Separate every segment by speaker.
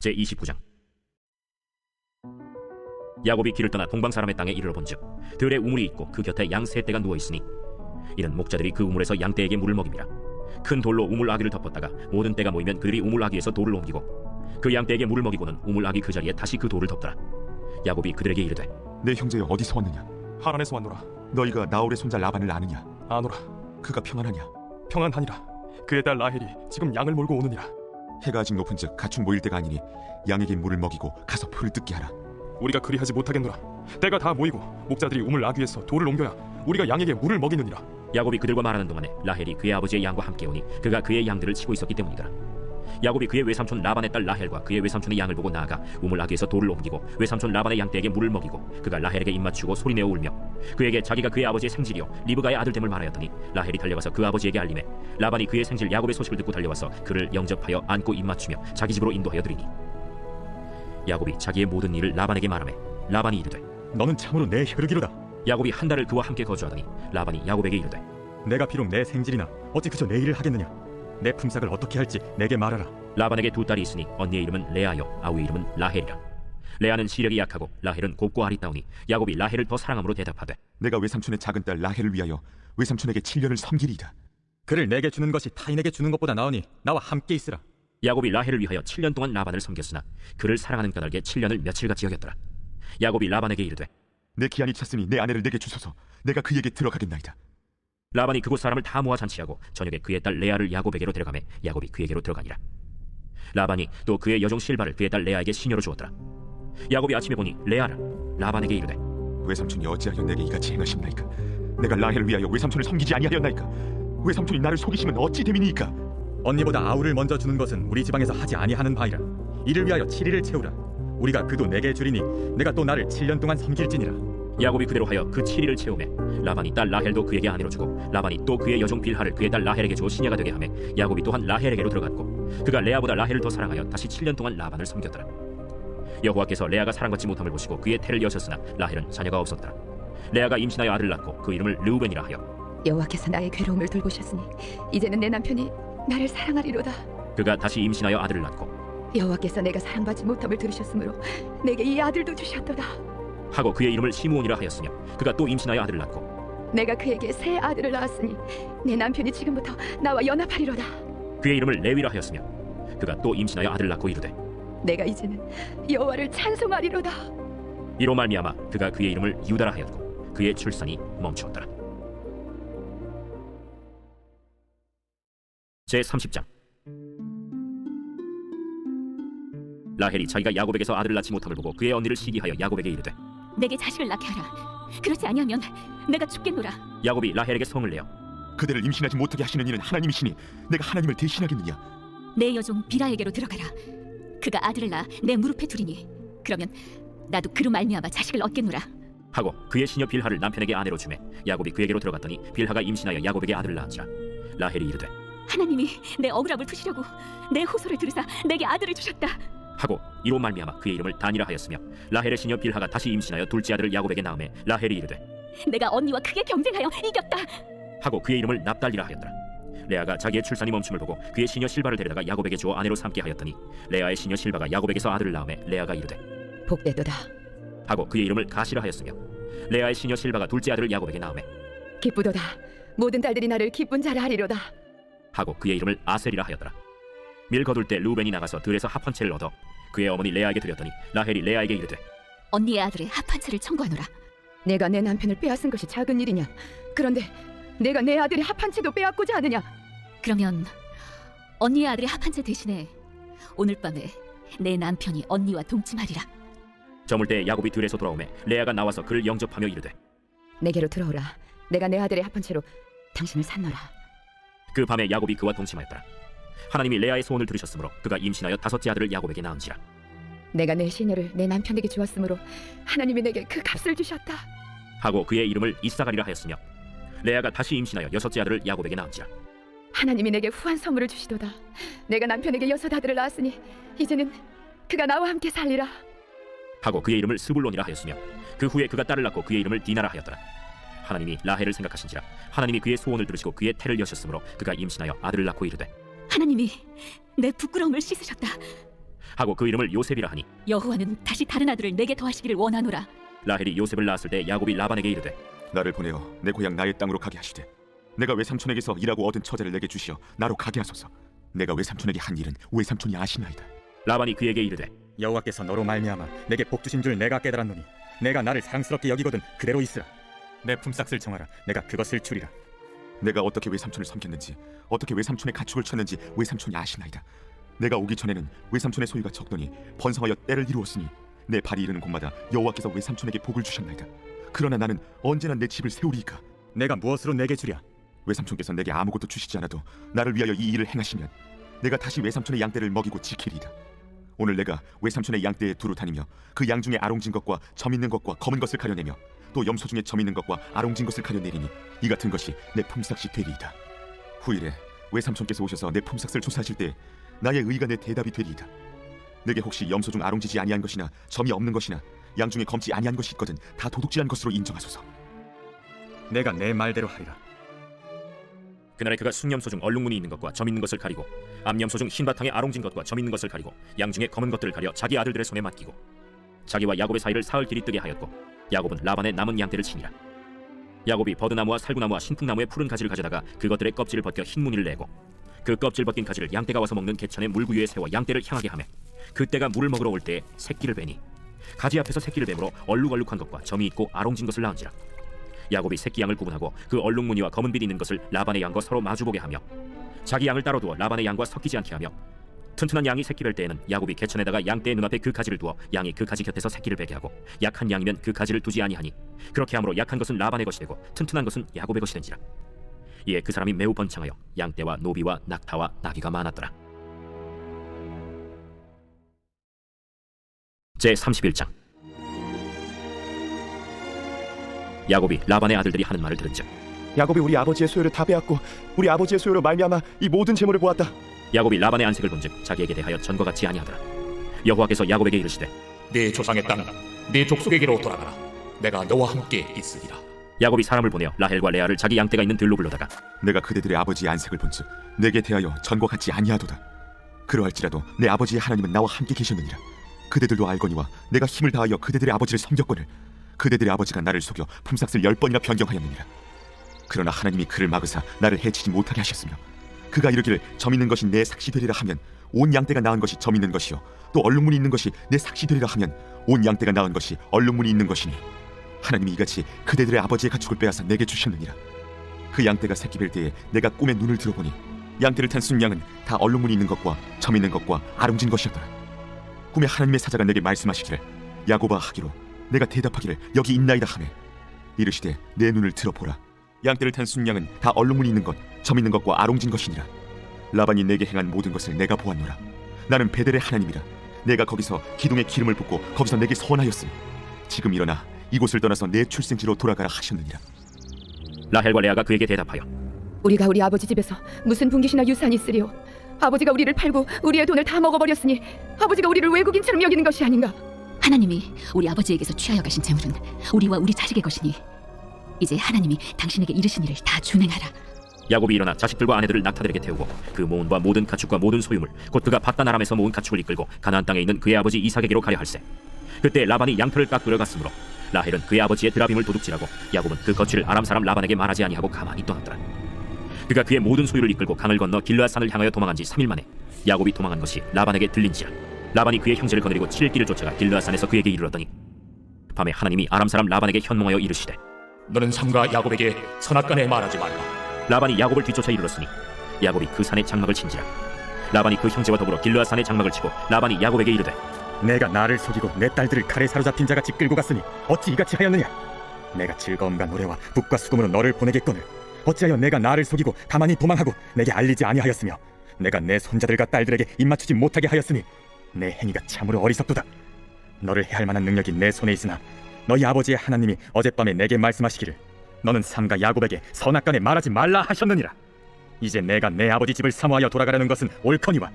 Speaker 1: 제29장. 야곱이 길을 떠나 동방 사람의 땅에 이르러 본즉 들에 우물이 있고 그 곁에 양 세 떼가 누워 있으니 이는 목자들이 그 우물에서 양 떼에게 물을 먹입니다. 큰 돌로 우물 아귀를 덮었다가 모든 떼가 모이면 그들이 우물 아귀에서 돌을 옮기고 그 양 떼에게 물을 먹이고는 우물 아귀 그 자리에 다시 그 돌을 덮더라. 야곱이 그들에게 이르되
Speaker 2: 내 형제여 어디서 왔느냐?
Speaker 3: 하란에서 왔노라.
Speaker 2: 너희가 나홀의 손자 라반을 아느냐?
Speaker 3: 아노라.
Speaker 2: 그가 평안하냐?
Speaker 3: 평안하니라. 그의 딸 라헬이 지금 양을 몰고 오느니라.
Speaker 2: 해가 아직 높은즉 가축 모일 때가 아니니 양에게 물을 먹이고 가서 풀을 뜯게 하라.
Speaker 3: 우리가 그리하지 못하겠노라. 때가 다 모이고 목자들이 우물 아귀에서 돌을 옮겨야 우리가 양에게 물을 먹이느니라.
Speaker 1: 야곱이 그들과 말하는 동안에 라헬이 그의 아버지의 양과 함께 오니 그가 그의 양들을 치고 있었기 때문이더라. 야곱이 그의 외삼촌 라반의 딸 라헬과 그의 외삼촌의 양을 보고 나아가 우물 아귀에서 돌을 옮기고 외삼촌 라반의 양떼에게 물을 먹이고 그가 라헬에게 입맞추고 소리내어 울며 그에게 자기가 그의 아버지의 생질이요 리브가의 아들됨을 말하였더니 라헬이 달려가서 그 아버지에게 알리매 라반이 그의 생질 야곱의 소식을 듣고 달려와서 그를 영접하여 안고 입맞추며 자기 집으로 인도하여 드리니 야곱이 자기의 모든 일을 라반에게 말하매 라반이 이르되
Speaker 4: 너는 참으로 내 혈육이로다.
Speaker 1: 야곱이 한 달을 그와 함께 거주하더니 라반이 야곱에게 이르되
Speaker 4: 내가 비록 내 생질이나 어찌 그저 내 일을 하겠느냐. 내 품삯을 어떻게 할지 내게 말하라.
Speaker 1: 라반에게 두 딸이 있으니 언니의 이름은 레아요 아우의 이름은 라헬이라. 레아는 시력이 약하고 라헬은 곱고 아리따우니 야곱이 라헬을 더 사랑함으로 대답하되
Speaker 2: 내가 외삼촌의 작은 딸 라헬을 위하여 외삼촌에게 7년을 섬기리이다.
Speaker 4: 그를 내게 주는 것이 타인에게 주는 것보다 나으니 나와 함께 있으라.
Speaker 1: 야곱이 라헬을 위하여 7년 동안 라반을 섬겼으나 그를 사랑하는 까닭에 7년을 며칠같이 여겼더라. 야곱이 라반에게 이르되
Speaker 2: 내 기한이 찼으니 내 아내를 내게 주소서. 내가 그에게 들어가겠나이다.
Speaker 1: 라반이 그곳 사람을 다 모아 잔치하고 저녁에 그의 딸 레아를 야곱에게로 데려가매 야곱이 그에게로 들어가니라. 라반이 또 그의 여종 실바를 그의 딸 레아에게 시녀로 주었더라. 야곱이 아침에 보니 레아라. 라반에게 이르되
Speaker 2: 외삼촌이 어찌하여 내게 이같이 행하십나이까? 내가 라헬을 위하여 외삼촌을 섬기지 아니하였나이까? 외삼촌이 나를 속이시면 어찌 됨이니까?
Speaker 4: 언니보다 아우를 먼저 주는 것은 우리 지방에서 하지 아니하는 바이라. 이를 위하여 7일을 채우라. 우리가 그도 내게 주리니 내가 또 나를 7년 동안 섬길지니라.
Speaker 1: 야곱이 그대로 하여 그 7일을 채우매 라반이 딸 라헬도 그에게 아내로 주고 라반이 또 그의 여종 빌하를 그의 딸 라헬에게 주어 시녀가 되게 하매 야곱이 또한 라헬에게로 들어갔고 그가 레아보다 라헬을 더 사랑하여 다시 7년 동안 라반을 섬겼더라. 여호와께서 레아가 사랑받지 못함을 보시고 그의 태를 여셨으나 라헬은 자녀가 없었더라. 레아가 임신하여 아들을 낳고 그 이름을 르우벤이라 하여
Speaker 5: 여호와께서 나의 괴로움을 돌보셨으니 이제는 내 남편이 나를 사랑하리로다.
Speaker 1: 그가 다시 임신하여 아들을 낳고
Speaker 5: 여호와께서 내가 사랑받지 못함을 들으셨으므로 내게 이 아들도 주셨도다.
Speaker 1: 하고 그의 이름을 시므온이라 하였으며 그가 또 임신하여 아들을 낳고
Speaker 5: 내가 그에게 새 아들을 낳았으니 내 남편이 지금부터 나와 연합하리로다.
Speaker 1: 그의 이름을 레위라 하였으며 그가 또 임신하여 아들을 낳고 이르되
Speaker 5: 내가 이제는 여호와를 찬송하리로다.
Speaker 1: 이로 말미암아 그가 그의 이름을 유다라 하였고 그의 출산이 멈추었더라. 제30장. 라헬이 자기가 야곱에게서 아들을 낳지 못함을 보고 그의 언니를 시기하여 야곱에게 이르되
Speaker 6: 내게 자식을 낳게 하라. 그렇지 아니하면 내가 죽겠노라.
Speaker 1: 야곱이 라헬에게 성을 내어
Speaker 2: 그대를 임신하지 못하게 하시는 이는 하나님이시니 내가 하나님을 대신하겠느냐?
Speaker 6: 내 여종 비라에게로 들어가라. 그가 아들을 낳아 내 무릎에 두리니 그러면 나도 그로 말미암아 자식을 얻겠노라.
Speaker 1: 하고 그의 시녀 빌하를 남편에게 아내로 주매 야곱이 그에게로 들어갔더니 빌하가 임신하여 야곱에게 아들을 낳은지라. 라헬이 이르되
Speaker 6: 하나님이 내 억울함을 푸시려고 내 호소를 들으사 내게 아들을 주셨다.
Speaker 1: 하고 이로 말미암아 그의 이름을 단이라 하였으며 라헬의 시녀 빌하가 다시 임신하여 둘째 아들을 야곱에게 낳음에 라헬이 이르되
Speaker 6: 내가 언니와 크게 경쟁하여 이겼다.
Speaker 1: 하고 그의 이름을 납달리라 하였더라. 레아가 자기의 출산이 멈춤을 보고 그의 시녀 실바를 데려다가 야곱에게 주어 아내로 삼게 하였더니 레아의 시녀 실바가 야곱에게서 아들을 낳음에 레아가 이르되
Speaker 5: 복되도다.
Speaker 1: 하고 그의 이름을 가시라 하였으며 레아의 시녀 실바가 둘째 아들을 야곱에게 낳음에
Speaker 5: 기쁘도다. 모든 딸들이 나를 기쁜 자라 하리로다.
Speaker 1: 하고 그의 이름을 아셀이라 하였더라. 밀 거둘 때 루벤이 나가서 들에서 합 한 채를 얻어 그의 어머니 레아에게 드렸더니 라헬이 레아에게 이르되
Speaker 6: 언니의 아들의 합 한 채를 청구하노라.
Speaker 5: 내가 내 남편을 빼앗은 것이 작은 일이냐? 그런데 내가 내 아들의 합 한 채도 빼앗고자 하느냐?
Speaker 6: 그러면 언니의 아들의 합 한 채 대신에 오늘 밤에 내 남편이 언니와 동침하리라.
Speaker 1: 저물 때 야곱이 들에서 돌아오매 레아가 나와서 그를 영접하며 이르되
Speaker 5: 내게로 들어오라. 내가 내 아들의 합 한 채로 당신을 산노라.
Speaker 1: 그 밤에 야곱이 그와 동침하였더라. 하나님이 레아의 소원을 들으셨으므로 그가 임신하여 다섯째 아들을 야곱에게 낳은지라.
Speaker 5: 내가 내 시녀를 내 남편에게 주었으므로 하나님이 내게 그 값을 주셨다.
Speaker 1: 하고 그의 이름을 이사가리라 하였으며 레아가 다시 임신하여 여섯째 아들을 야곱에게 낳은지라.
Speaker 5: 하나님이 내게 후한 선물을 주시도다. 내가 남편에게 여섯 아들을 낳았으니 이제는 그가 나와 함께 살리라.
Speaker 1: 하고 그의 이름을 스불론이라 하였으며 그 후에 그가 딸을 낳고 그의 이름을 디나라 하였더라. 하나님이 라헬을 생각하신지라 하나님이 그의 소원을 들으시고 그의 태를 여셨으므로 그가 임신하여 아들을 낳고 이르되
Speaker 6: 하나님이 내 부끄러움을 씻으셨다.
Speaker 1: 하고 그 이름을 요셉이라 하니
Speaker 6: 여호와는 다시 다른 아들을 내게 더하시기를 원하노라.
Speaker 1: 라헬이 요셉을 낳았을 때 야곱이 라반에게 이르되
Speaker 2: 나를 보내어 내 고향 나의 땅으로 가게 하시되 내가 외삼촌에게서 일하고 얻은 처자를 내게 주시어 나로 가게 하소서. 내가 외삼촌에게 한 일은 외삼촌이 아시나이다.
Speaker 1: 라반이 그에게 이르되
Speaker 4: 여호와께서 너로 말미암아 내게 복 주신 줄 내가 깨달았노니 내가 나를 사랑스럽게 여기거든 그대로 있으라. 내 품삯을 정하라. 내가 그것을 주리라.
Speaker 2: 내가 어떻게 외삼촌을 섬겼는지 어떻게 외삼촌의 가축을 쳤는지 외삼촌이 아시나이다. 내가 오기 전에는 외삼촌의 소유가 적더니 번성하여 때를 이루었으니 내 발이 이르는 곳마다 여호와께서 외삼촌에게 복을 주셨나이다. 그러나 나는 언제나 내 집을 세우리이까.
Speaker 4: 내가 무엇으로 내게 주랴?
Speaker 2: 외삼촌께서 내게 아무것도 주시지 않아도 나를 위하여 이 일을 행하시면 내가 다시 외삼촌의 양떼를 먹이고 지키리이다. 오늘 내가 외삼촌의 양떼에 두루 다니며 그 양 중에 아롱진 것과 점 있는 것과 검은 것을 가려내며 또 염소 중에 점 있는 것과 아롱진 것을 가려내리니 이 같은 것이 내 품삯이 되리이다. 후일에 외삼촌께서 오셔서 내 품삯을 조사하실 때 나의 의가 내 대답이 되리이다. 내게 혹시 염소 중 아롱지지 아니한 것이나 점이 없는 것이나 양 중에 검지 아니한 것이 있거든 다 도둑질한 것으로 인정하소서.
Speaker 4: 내가 내 말대로 하리라.
Speaker 1: 그날에 그가 숭염소 중 얼룩무늬 있는 것과 점 있는 것을 가리고 암염소 중 흰 바탕에 아롱진 것과 점 있는 것을 가리고 양 중에 검은 것들을 가려 자기 아들들의 손에 맡기고 자기와 야곱의 사이를 사흘 길이 뜨게 하였고 야곱은 라반의 남은 양떼를 치니라. 야곱이 버드나무와 살구나무와 신풍나무의 푸른 가지를 가져다가 그것들의 껍질을 벗겨 흰 무늬를 내고 그 껍질 벗긴 가지를 양떼가 와서 먹는 개천의 물구 위에 세워 양떼를 향하게 하며 그때가 물을 먹으러 올 때에 새끼를 베니 가지 앞에서 새끼를 뱀으로 얼룩얼룩한 것과 점이 있고 아롱진 것을 낳은지라. 야곱이 새끼 양을 구분하고 그 얼룩무늬와 검은 빛 있는 것을 라반의 양과 서로 마주보게 하며 자기 양을 따로 두어 라반의 양과 섞이지 않게 하며 튼튼한 양이 새끼 뵐 때에는 야곱이 개천에다가 양떼의 눈앞에 그 가지를 두어 양이 그 가지 곁에서 새끼를 베게 하고 약한 양이면 그 가지를 두지 아니하니 그렇게 함으로 약한 것은 라반의 것이 되고 튼튼한 것은 야곱의 것이 된지라. 이에 그 사람이 매우 번창하여 양떼와 노비와 낙타와 나귀가 많았더라. 제31장. 야곱이 라반의 아들들이 하는 말을 들은즉
Speaker 7: 야곱이 우리 아버지의 소유를 다 빼앗고 우리 아버지의 소유로 말미암아 이 모든 재물을 보았다.
Speaker 1: 야곱이 라반의 안색을 본즉 자기에게 대하여 전과 같지 아니하더라. 여호와께서 야곱에게 이르시되
Speaker 8: 네 조상의 땅, 네 족속에게로 돌아가라. 내가 너와 함께 있으리라.
Speaker 1: 야곱이 사람을 보내어 라헬과 레아를 자기 양떼가 있는 들로 불러다가
Speaker 2: 내가 그대들의 아버지의 안색을 본즉 내게 대하여 전과 같지 아니하도다. 그러할지라도 내 아버지의 하나님은 나와 함께 계셨느니라. 그대들도 알거니와 내가 힘을 다하여 그대들의 아버지를 섬겼거늘 그대들의 아버지가 나를 속여 품삯을 10번이나 변경하였느니라. 그러나 하나님이 그를 막으사 나를 해치지 못하게 하셨으며 그가 이르기를 점 있는 것이 내 삭시 되리라 하면 온 양떼가 낳은 것이 점 있는 것이요 또 얼룩무늬 있는 것이 내 삭시 되리라 하면 온 양떼가 낳은 것이 얼룩무늬 있는 것이니 하나님이 이같이 그대들의 아버지의 가축을 빼앗아 내게 주셨느니라. 그 양떼가 새끼 뵐 때에 내가 꿈에 눈을 들어보니 양떼를 탄 순양은 다 얼룩무늬 있는 것과 점 있는 것과 아롱진 것이었더라. 꿈에 하나님의 사자가 내게 말씀하시기를 야곱아 하기로 내가 대답하기를 여기 있나이다 하매 이르시되 내 눈을 들어보라. 양떼를 탄 순양은 다 얼룩무늬 있는 것, 점 있는 것과 아롱진 것이니라. 라반이 내게 행한 모든 것을 내가 보았노라. 나는 베델의 하나님이라. 내가 거기서 기둥에 기름을 붓고 거기서 내게 선하였으니 지금 일어나 이곳을 떠나서 내 출생지로 돌아가라 하셨느니라.
Speaker 1: 라헬과 레아가 그에게 대답하여
Speaker 5: 우리가 우리 아버지 집에서 무슨 분깃이나 유산이 있으리요? 아버지가 우리를 팔고 우리의 돈을 다 먹어버렸으니 아버지가 우리를 외국인처럼 여기는 것이 아닌가?
Speaker 6: 하나님이 우리 아버지에게서 취하여 가신 재물은 우리와 우리 자식의 것이니 이제 하나님이 당신에게 이르신 일을 다 준행하라.
Speaker 1: 야곱이 일어나 자식들과 아내들을 낙타들에게 태우고 그 모은과 모든 가축과 모든 소유물 곧 그가 밧단 아람에서 모은 가축을 이끌고 가나안 땅에 있는 그의 아버지 이삭에게로 가려 할세. 그때 라반이 양털을 깎으러 갔으므로 라헬은 그의 아버지의 드라빔을 도둑질하고 야곱은 그 거취를 아람 사람 라반에게 말하지 아니하고 가만히 떠났더라. 그가 그의 모든 소유를 이끌고 강을 건너 길르앗산을 향하여 도망한 지 3일 만에 야곱이 도망한 것이 라반에게 들린지라. 라반이 그의 형제를 거느리고 7일 길을 쫓아가 길르앗산에서 그에게 이르렀더니 밤에 하나님이 아람 사람 라반에게 현몽하여 이르시되
Speaker 8: 너는 삼가 야곱에게 선악간에 말하지 말라.
Speaker 1: 라반이 야곱을 뒤쫓아 이르렀으니 야곱이 그 산에 장막을 친지라. 라반이 그 형제와 더불어 길르앗산에 장막을 치고 라반이 야곱에게 이르되
Speaker 4: 내가 나를 속이고 내 딸들을 칼에 사로잡힌 자가 끌고 갔으니 어찌 이같이 하였느냐? 내가 즐거움과 노래와 북과 수금으로 너를 보내겠거늘 어찌하여 내가 나를 속이고 가만히 도망하고 내게 알리지 아니하였으며 내가 내 손자들과 딸들에게 입맞추지 못하게 하였으니 내 행위가 참으로 어리석도다. 너를 해할 만한 능력이 내 손에 있으나 너희 아버지의 하나님이 어젯밤에 내게 말씀하시기를 너는 삼가 야곱에게 선악간에 말하지 말라 하셨느니라. 이제 내가 내 아버지 집을 사모하여 돌아가려는 것은 옳거니와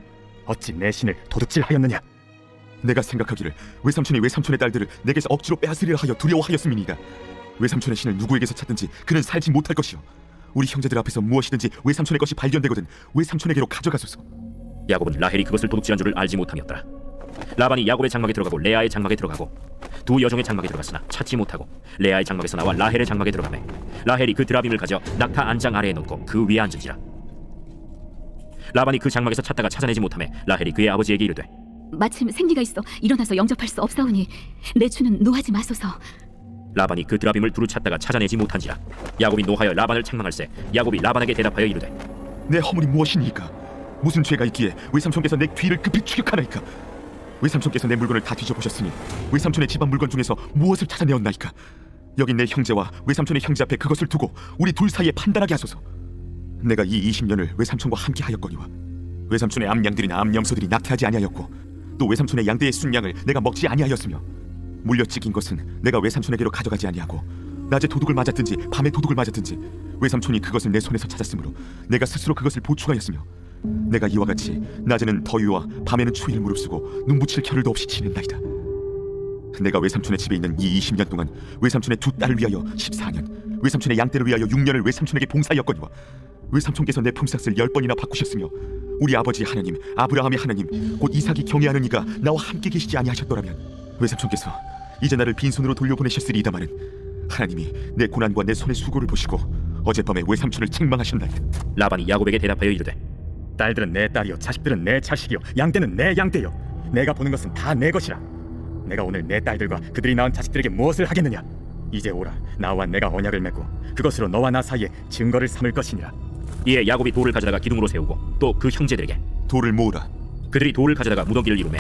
Speaker 4: 어찌 내 신을 도둑질하였느냐?
Speaker 2: 내가 생각하기를 외삼촌이 외삼촌의 딸들을 내게서 억지로 빼앗으리라 하여 두려워하였음이니이다. 외삼촌의 신을 누구에게서 찾든지 그는 살지 못할 것이요 우리 형제들 앞에서 무엇이든지 외삼촌의 것이 발견되거든 외삼촌에게로 가져가소서.
Speaker 1: 야곱은 라헬이 그것을 도둑질한 줄을 알지 못함이었더라. 라반이 야곱의 장막에 들어가고 레아의 장막에 들어가고 두 여종의 장막에 들어갔으나 찾지 못하고 레아의 장막에서 나와 라헬의 장막에 들어가매 라헬이 그 드라빔을 가져 낙타 안장 아래에 놓고 그 위에 앉은지라. 라반이 그 장막에서 찾다가 찾아내지 못하매 라헬이 그의 아버지에게 이르되
Speaker 6: 마침 생리가 있어 일어나서 영접할 수 없사오니 내 주는 노하지 마소서.
Speaker 1: 라반이 그 드라빔을 두루 찾다가 찾아내지 못한지라. 야곱이 노하여 라반을 책망할세 야곱이 라반에게 대답하여 이르되
Speaker 2: 내 허물이 무엇이니까? 무슨 죄가 있기에 외삼촌께서 내 귀를 급히 추격하나이까? 외삼촌께서 내 물건을 다 뒤져보셨으니 외삼촌의 집안 물건 중에서 무엇을 찾아내었나이까? 여기 내 형제와 외삼촌의 형제 앞에 그것을 두고 우리 둘 사이에 판단하게 하소서. 내가 이 20년을 외삼촌과 함께 하였거니와 외삼촌의 암양들이나 암염소들이 낙태하지 아니하였고 또 외삼촌의 양대의 순양을 내가 먹지 아니하였으며 물려 찢긴 것은 내가 외삼촌에게로 가져가지 아니하고 낮에 도둑을 맞았든지 밤에 도둑을 맞았든지 외삼촌이 그것을 내 손에서 찾았으므로 내가 스스로 그것을 보충하였으며 내가 이와 같이 낮에는 더위와 밤에는 추위를 무릅쓰고 눈붙일 겨를도 없이 지낸다이다. 내가 외삼촌의 집에 있는 이 20년 동안 외삼촌의 두 딸을 위하여 14년 외삼촌의 양떼를 위하여 6년을 외삼촌에게 봉사하였거니와 외삼촌께서 내 품삯을 10번이나 바꾸셨으며 우리 아버지 하나님 아브라함의 하나님 곧 이삭이 경외하는 이가 나와 함께 계시지 아니하셨더라면 외삼촌께서 이제 나를 빈손으로 돌려보내셨으리이다마는 하나님이 내 고난과 내 손의 수고를 보시고 어젯밤에 외삼촌을 책망하셨나이다.
Speaker 1: 라반이 야곱에게 대답하여 이르되
Speaker 4: 딸들은 내 딸이요 자식들은 내 자식이요 양떼는 내 양떼요 내가 보는 것은 다 내 것이라. 내가 오늘 내 딸들과 그들이 낳은 자식들에게 무엇을 하겠느냐? 이제 오라 나와 내가 언약을 맺고 그것으로 너와 나 사이에 증거를 삼을 것이니라.
Speaker 1: 이에 야곱이 돌을 가져다가 기둥으로 세우고 또 그 형제들에게
Speaker 2: 돌을 모으라.
Speaker 1: 그들이 돌을 가져다가 무더기를 이루매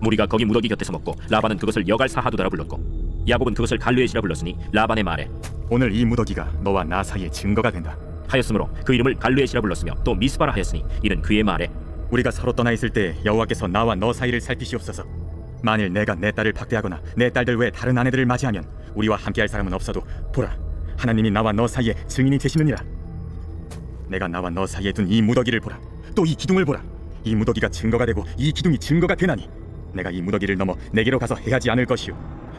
Speaker 1: 무리가 거기 무더기 곁에서 먹고 라반은 그것을 여갈 사하두다라 불렀고 야곱은 그것을 갈르엣이라 불렀으니 라반의 말에
Speaker 4: 오늘 이 무더기가 너와 나 사이에 증거가 된다
Speaker 1: 하였으므로 그 이름을 갈르엣이라 불렀으며 또 미스바라 하였으니 이는 그의 말에
Speaker 4: 우리가 서로 떠나 있을 때 여호와께서 나와 너 사이를 살피시옵소서. 만일 내가 내 딸을 박대하거나 내 딸들 외에 다른 아내들을 맞이하면 우리와 함께할 사람은 없어도 보라 하나님이 나와 너 사이에 증인이 되시느니라. 내가 나와 너 사이에 둔 이 무더기를 보라. 또 이 기둥을 보라. 이 무더기가 증거가 되고 이 기둥이 증거가 되나니 내가 이 무더기를 넘어 내게로 가서 해하지 않을 것이요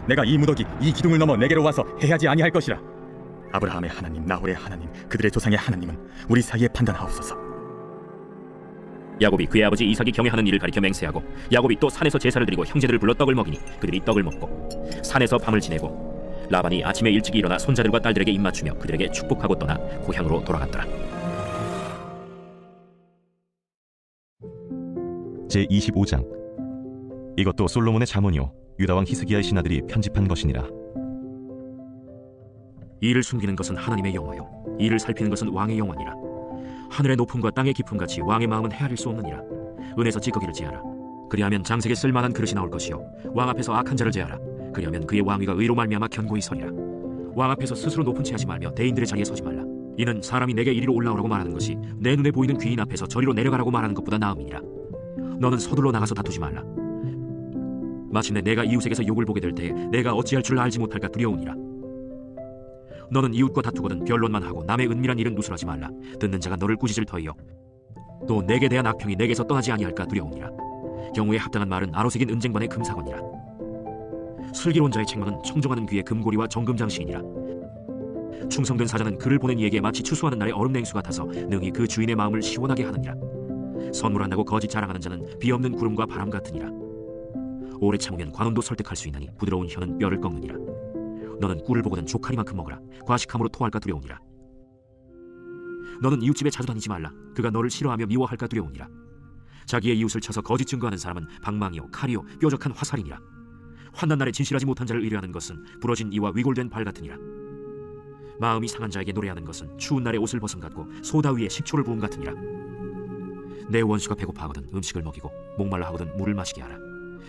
Speaker 4: 내가 이 무더기 이 기둥을 넘어 내게로 와서 해하지 아니할 것이라. 아브라함의 하나님 나홀의 하나님 그들의 조상의 하나님은 우리 사이에 판단하옵소서.
Speaker 1: 야곱이 그의 아버지 이삭이 경외하는 일을 가리켜 맹세하고 야곱이 또 산에서 제사를 드리고 형제들을 불러 떡을 먹이니 그들이 떡을 먹고 산에서 밤을 지내고 라반이 아침에 일찍 일어나 손자들과 딸들에게 입맞추며 그들에게 축복하고 떠나 고향으로 돌아갔더라.
Speaker 9: 제25장 이것도 솔로몬의 잠언이요 유다왕 히스기야의 신하들이 편집한 것이니라.
Speaker 1: 이를 숨기는 것은 하나님의 영화요 이를 살피는 것은 왕의 영화니라. 하늘의 높음과 땅의 깊음 같이 왕의 마음은 헤아릴 수 없느니라. 은에서 찌꺼기를 제하라. 그리하면 장색에 쓸만한 그릇이 나올 것이요 왕 앞에서 악한 자를 제하라. 그리하면 그의 왕위가 의로 말미암아 견고히 서리라. 왕 앞에서 스스로 높은 채 하지 말며 대인들의 자리에 서지 말라. 이는 사람이 내게 이리로 올라오라고 말하는 것이 내 눈에 보이는 귀인 앞에서 저리로 내려가라고 말하는 것보다 나음이니라. 너는 서둘러 나가서 다투지 말라. 마침내 내가 이웃에게서 욕을 보게 될 때에 내가 어찌할 줄 알지 못할까 두려우니라. 너는 이웃과 다투거든 변론만 하고 남의 은밀한 일은 누설하지 말라. 듣는 자가 너를 꾸짖을 터이요 또 내게 대한 악평이 내게서 떠나지 아니할까 두려우니라. 경우에 합당한 말은 아로새긴 은쟁반의 금사건이라. 슬기론자의 책망은 청정하는 귀의 금고리와 정금장시이니라. 충성된 사자는 그를 보낸 이에게 마치 추수하는 날의 얼음냉수 같아서 능히 그 주인의 마음을 시원하게 하느니라. 선물한다고 거짓 자랑하는 자는 비없는 구름과 바람 같으니라. 오래 참으면 관원도 설득할 수 있나니 부드러운 혀는 뼈를 꺾느니라. 너는 꿀을 보고는 족하리만큼 먹으라. 과식함으로 토할까 두려우니라. 너는 이웃집에 자주 다니지 말라. 그가 너를 싫어하며 미워할까 두려우니라. 자기의 이웃을 쳐서 거짓 증거하는 사람은 방망이요 칼이요 뾰족한 화살이니라. 환난 날에 진실하지 못한 자를 의뢰하는 것은 부러진 이와 위골된 발 같으니라. 마음이 상한 자에게 노래하는 것은 추운 날에 옷을 벗음 같고 소다 위에 식초를 부음 같으니라. 내 원수가 배고파하거든 음식을 먹이고 목말라 하거든 물을 마시게 하라.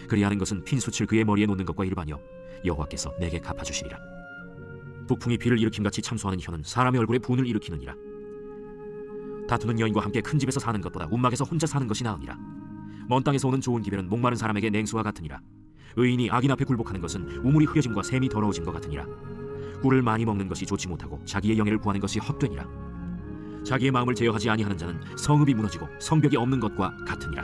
Speaker 1: 그리하는 것은 핀 숯을 그의 머리에 놓는 것과 일반이요 여호와께서 내게 갚아주시리라. 북풍이 비를 일으킴같이 참소하는 혀는 사람의 얼굴에 분을 일으키느니라. 다투는 여인과 함께 큰 집에서 사는 것보다 움막에서 혼자 사는 것이 나으니라. 먼 땅에서 오는 좋은 기별은 목마른 사람에게 냉수와 같으니라. 의인이 악인 앞에 굴복하는 것은 우물이 흐려짐과 샘이 더러워진 것 같으니라. 꿀을 많이 먹는 것이 좋지 못하고 자기의 영예를 구하는 것이 헛되니라. 자기의 마음을 제어하지 아니하는 자는 성읍이 무너지고 성벽이 없는 것과 같으니라.